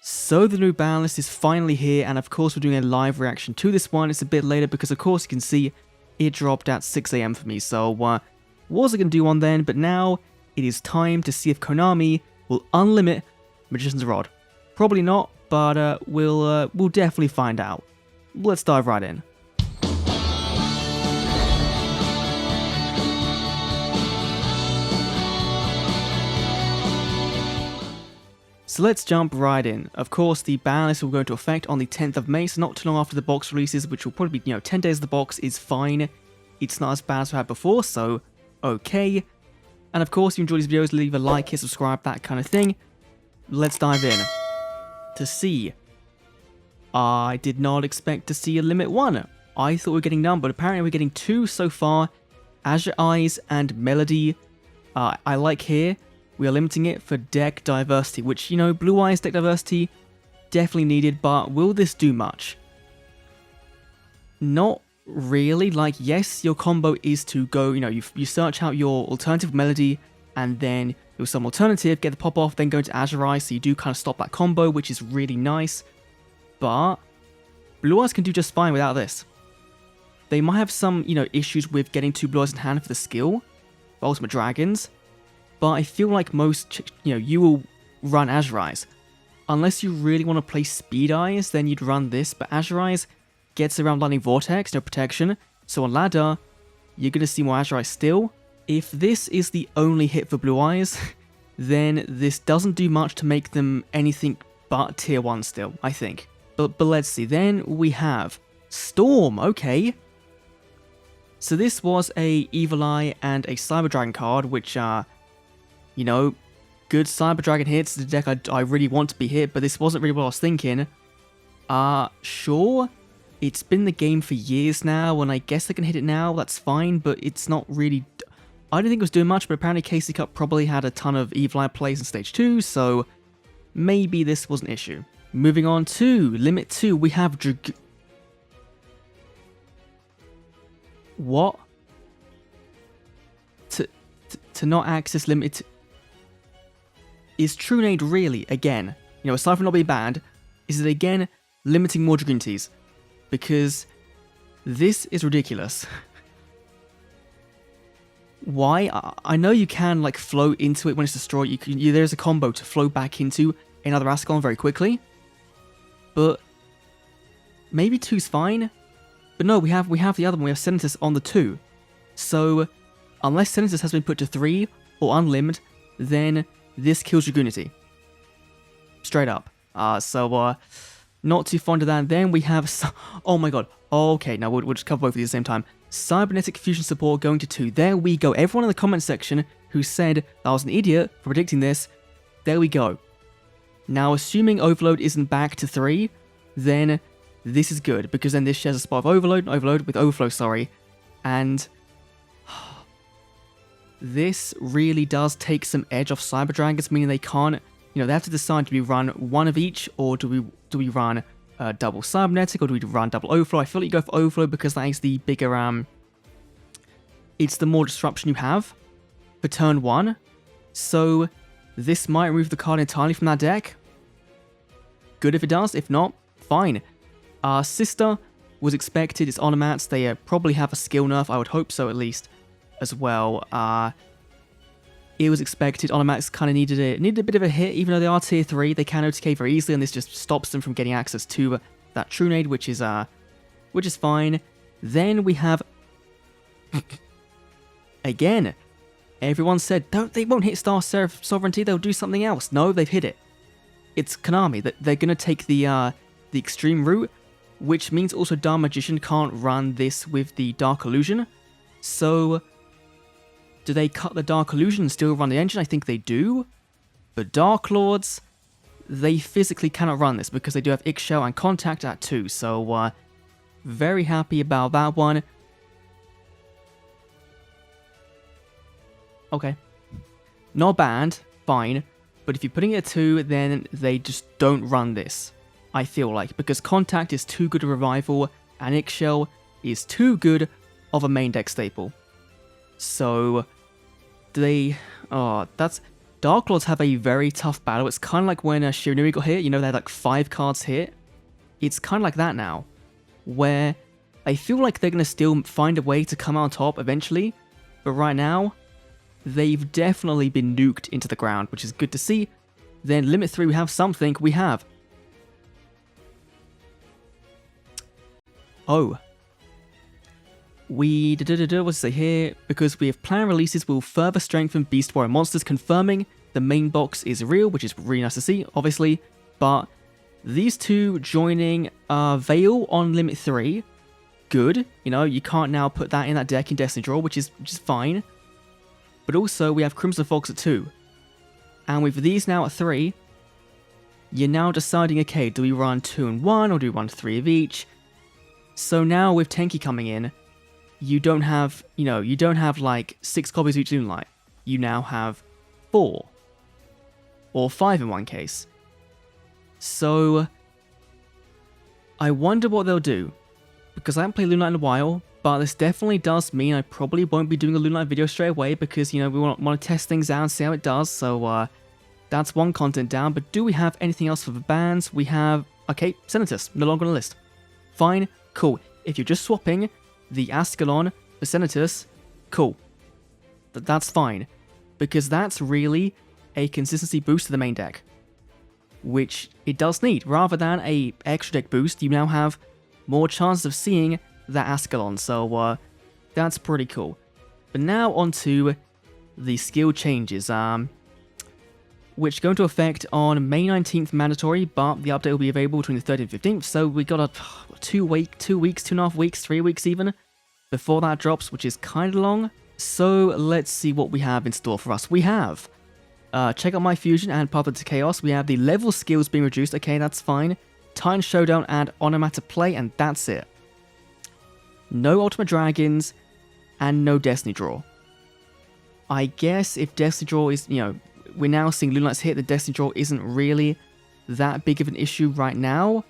So the new Banlist is finally here, and of course we're doing a live reaction to this one. It's a bit later because of course you can see it dropped at 6 AM for me, so wasn't going to do one then, but now it is time to see if Konami will unlimit Magician's Rod. Probably not, but we'll definitely find out. Let's dive right in. So let's jump right in. Of course, the Banlist will go into effect on the 10th of May, so not too long after the box releases, which will probably be, 10 days of the box is fine. It's not as bad as we had before, so okay. And of course, if you enjoy these videos, leave a like, hit subscribe, that kind of thing. Let's dive in. To see. I did not expect to see a limit 1. I thought we were getting none, but apparently we're getting 2 so far. Azure Eyes and Melody. I like here. We are limiting it for deck diversity, which, Blue Eyes deck diversity, definitely needed, but will this do much? Not really. Like, yes, your combo is to go, you search out your alternative Melody, and then do some alternative, get the pop off, then go into Azure Eyes, so you do kind of stop that combo, which is really nice. But Blue Eyes can do just fine without this. They might have some, issues with getting 2 Blue Eyes in hand for the skill, for Ultimate Dragons. But I feel like most, you will run Azure Eyes. Unless you really want to play Speed Eyes, then you'd run this. But Azure Eyes gets around Lightning Vortex, no protection. So on ladder, you're going to see more Azure Eyes still. If this is the only hit for Blue Eyes, then this doesn't do much to make them anything but tier 1 still, I think. But let's see. Then we have Storm, okay. So this was a Evil Eye and a Cyber Dragon card, which good Cyber Dragon hits, the deck I really want to be hit, but this wasn't really what I was thinking. Sure, it's been the game for years now, and I guess I can hit it now, that's fine, but it's not really... I didn't think it was doing much, but apparently KC Cup probably had a ton of Evil Eye plays in Stage 2, so maybe this was an issue. Moving on to Limit 2, we have What? To not access Limit... Is True Nade really, again, aside from not being banned, is it again limiting more Dragunities? Because this is ridiculous. Why? I know you can, float into it when it's destroyed. There's a combo to float back into another Ascalon very quickly. But maybe 2's fine. But no, we have the other one. We have Senatus on the 2. So, unless Senatus has been put to 3 or unlimited, then this kills Dragunity. Straight up. Not too fond of that. Then we have... Oh my god. Okay, now we'll just cover both of these at the same time. Cybernetic Fusion Support going to 2. There we go. Everyone in the comment section who said that I was an idiot for predicting this, there we go. Now, assuming Overload isn't back to 3, then this is good, because then this shares a spot of Overload with Overflow, sorry. And... this really does take some edge off Cyber Dragons, meaning they can't, they have to decide, do we run one of each, or do we run double Cybernetic, or do we run double Overflow? I feel like you go for Overflow because that is the bigger, it's the more disruption you have for turn 1. So this might remove the card entirely from that deck. Good if it does, if not, fine. Sister was expected, it's Onomats, they probably have a skill nerf, I would hope so at least. As well, it was expected. Onomats kind of needed a bit of a hit, even though they are tier 3. They can OTK very easily, and this just stops them from getting access to that True Nade, which is fine. Then we have again. Everyone said they won't hit Star Sovereignty. They'll do something else. No, they've hit it. It's Konami. That they're gonna take the extreme route, which means also Dark Magician can't run this with the Dark Illusion. So, do they cut the Dark Illusion and still run the engine? I think they do. But Darklords, they physically cannot run this because they do have Ixchel and Contact at 2. So, very happy about that one. Okay. Not banned, fine. But if you're putting it at 2, then they just don't run this. I feel like. Because Contact is too good a revival, and Ixchel is too good of a main deck staple. So, do they... Oh, that's... Darklords have a very tough battle. It's kind of like when Shiranui got hit, you know, they had like 5 cards hit. It's kind of like that now, where I feel like they're going to still find a way to come out on top eventually, but right now, they've definitely been nuked into the ground, which is good to see. Then Limit 3, we have something. We have... Oh. What's it say here? Because we have planned releases will further strengthen Beast Warrior monsters, confirming the main box is real, which is really nice to see, obviously. But these two joining Veil on Limit 3, good. You know, you can't now put that in that deck in Destiny Draw, which is fine. But also, we have Crimson Fox at 2. And with these now at 3, you're now deciding, okay, do we run 2 and 1, or do we run 3 of each? So now with Tenki coming in, you don't have, you know, you don't have like 6 copies of each Lunalight. You now have 4. Or 5 in one case. So, I wonder what they'll do. Because I haven't played Lunalight in a while, but this definitely does mean I probably won't be doing a Lunalight video straight away because, you know, we want to test things out and see how it does. So, that's one content down. But do we have anything else for the bans? We have, okay, Senatus, no longer on the list. Fine, cool. If you're just swapping the Ascalon for Senatus, cool. That's fine. Because that's really a consistency boost to the main deck. Which it does need. Rather than a extra deck boost, you now have more chances of seeing that Ascalon. So, that's pretty cool. But now onto the skill changes. Which go into effect on May 19th mandatory, but the update will be available between the 13th and 15th, so we got a 2 weeks, 2.5 weeks, 3 weeks even, before that drops, which is kind of long. So let's see what we have in store for us. We have, check out My Fusion and Path to Chaos, we have the level skills being reduced, okay, that's fine. Titan Showdown and Onomata Play, and that's it. No Ultimate Dragons, and no Destiny Draw. I guess if Destiny Draw is, you know, we're now seeing Lunalights hit, the Destiny Draw isn't really that big of an issue right now.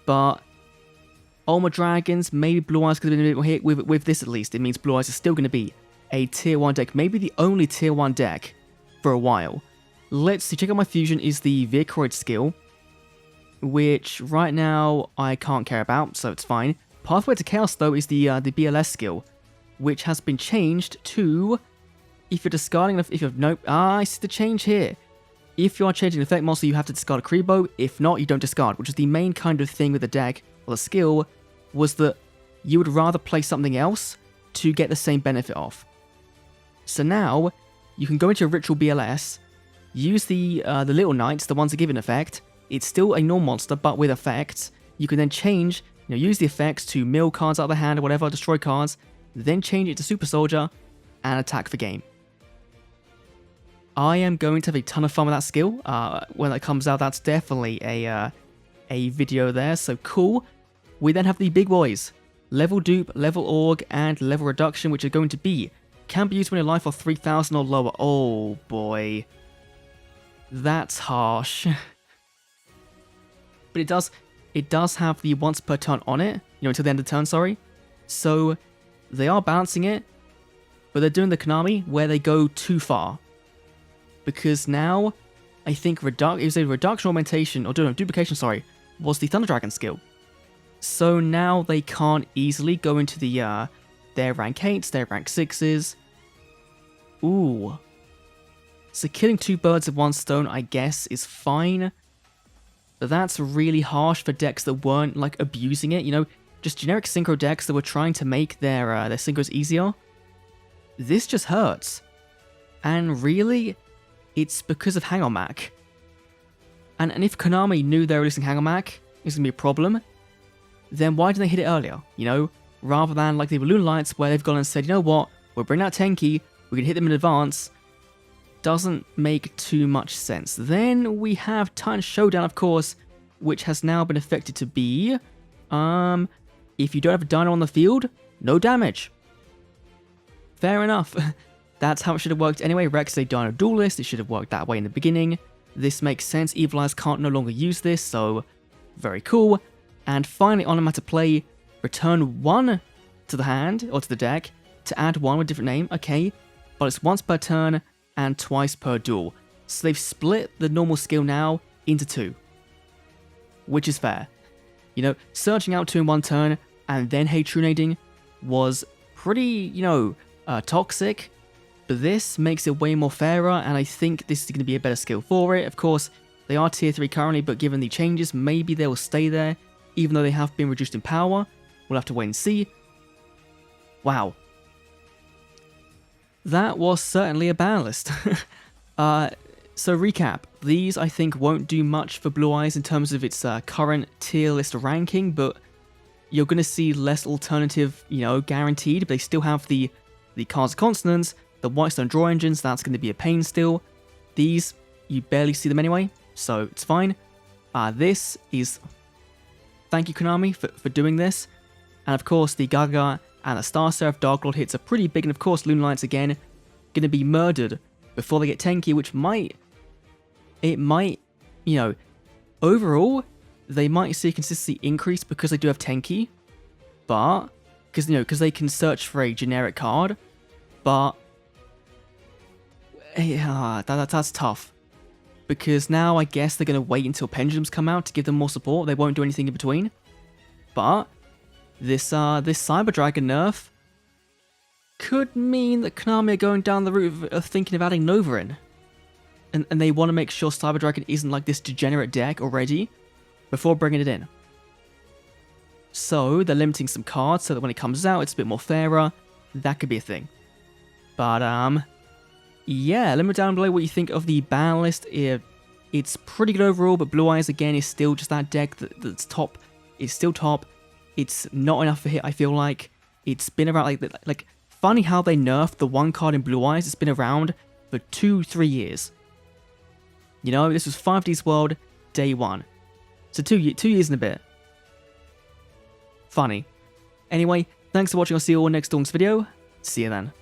But Ultimate Dragons, maybe Blue Eyes could have been a bit more hit. With this at least, it means Blue Eyes is still going to be a tier 1 deck. Maybe the only tier 1 deck for a while. Let's see, check out My Fusion is the Vehicroid skill, which right now I can't care about, so it's fine. Pathway to Chaos though is the BLS skill, which has been changed to... If you're discarding, if you're, nope, I see the change here. If you are changing an effect monster, you have to discard a Kribo. If not, you don't discard, which is the main kind of thing with the deck, or the skill, was that you would rather play something else to get the same benefit off. So now, you can go into your Ritual BLS, use the Little Knights, the ones that give an effect. It's still a normal monster, but with effects. You can then change, you know, use the effects to mill cards out of the hand or whatever, destroy cards, then change it to Super Soldier, and attack for game. I am going to have a ton of fun with that skill. When that comes out, that's definitely a video there, so cool. We then have the big boys. Level Dupe, Level Org, and Level Reduction, which are going to be, can be used when your life of 3,000 or lower. Oh boy. That's harsh. But it does have the once per turn on it, you know, until the end of the turn, sorry. So, they are balancing it, but they're doing the KONAMI where they go too far. Because now, I think it was a reduction augmentation, or duplication, sorry, was the Thunder Dragon skill. So now they can't easily go into the their rank 8s, their rank 6s. Ooh. So killing 2 birds with 1 stone, I guess, is fine. But that's really harsh for decks that weren't, like, abusing it. You know, just generic synchro decks that were trying to make their synchros easier. This just hurts. And really... it's because of Hang On Mac. And if KONAMI knew they were releasing Hang On Mac, it was going to be a problem, then why didn't they hit it earlier, you know? Rather than like the Lunalights where they've gone and said, you know what, we're bringing out Tenki, we can hit them in advance. Doesn't make too much sense. Then we have Titan Showdown, of course, which has now been affected to be, if you don't have a dino on the field, no damage. Fair enough. That's how it should have worked anyway. Rex is a Dino Duelist, it should have worked that way in the beginning. This makes sense, Evil Eyes can't no longer use this, so very cool. And finally, Onomata Play, return 1 to the hand, or to the deck, to add 1 with a different name, okay. But it's once per turn, and twice per duel. So they've split the normal skill now into 2, which is fair. You know, searching out 2 in 1 turn and then Hatronading was pretty, toxic, but this makes it way more fairer, and I think this is going to be a better skill for it. Of course, they are tier 3 currently, but given the changes, maybe they will stay there, even though they have been reduced in power. We'll have to wait and see. Wow. That was certainly a Banlist. So recap, these I think won't do much for Blue Eyes in terms of its current tier list ranking, but you're going to see less alternative, guaranteed, but they still have the cards of consonants, the Whitestone draw engines, that's going to be a pain still. These, you barely see them anyway, so it's fine. This is... Thank you, Konami, for doing this. And of course, the Gaga and the Star Seraph Darklord hits are pretty big, and of course, Lunalights again, going to be murdered before they get Tenki, which might... It might, overall, they might see a consistency increase because they do have Tenki, but... Because they can search for a generic card, but... Yeah, that's tough. Because now I guess they're going to wait until Pendulums come out to give them more support. They won't do anything in between. But this Cyber Dragon nerf could mean that Konami are going down the route of thinking of adding Nova in. And they want to make sure Cyber Dragon isn't like this degenerate deck already before bringing it in. So they're limiting some cards so that when it comes out it's a bit more fairer. That could be a thing. But yeah, let me know down below what you think of the ban list. It's pretty good overall, but Blue Eyes again is still just that deck that's top. It's still top. It's not enough for hit, I feel like. It's been around, like funny how they nerfed the one card in Blue Eyes. It's been around for 2-3 years. This was 5D's World, day 1. So 2 years and a bit. Funny. Anyway, thanks for watching. I'll see you all next Dawn's video. See you then.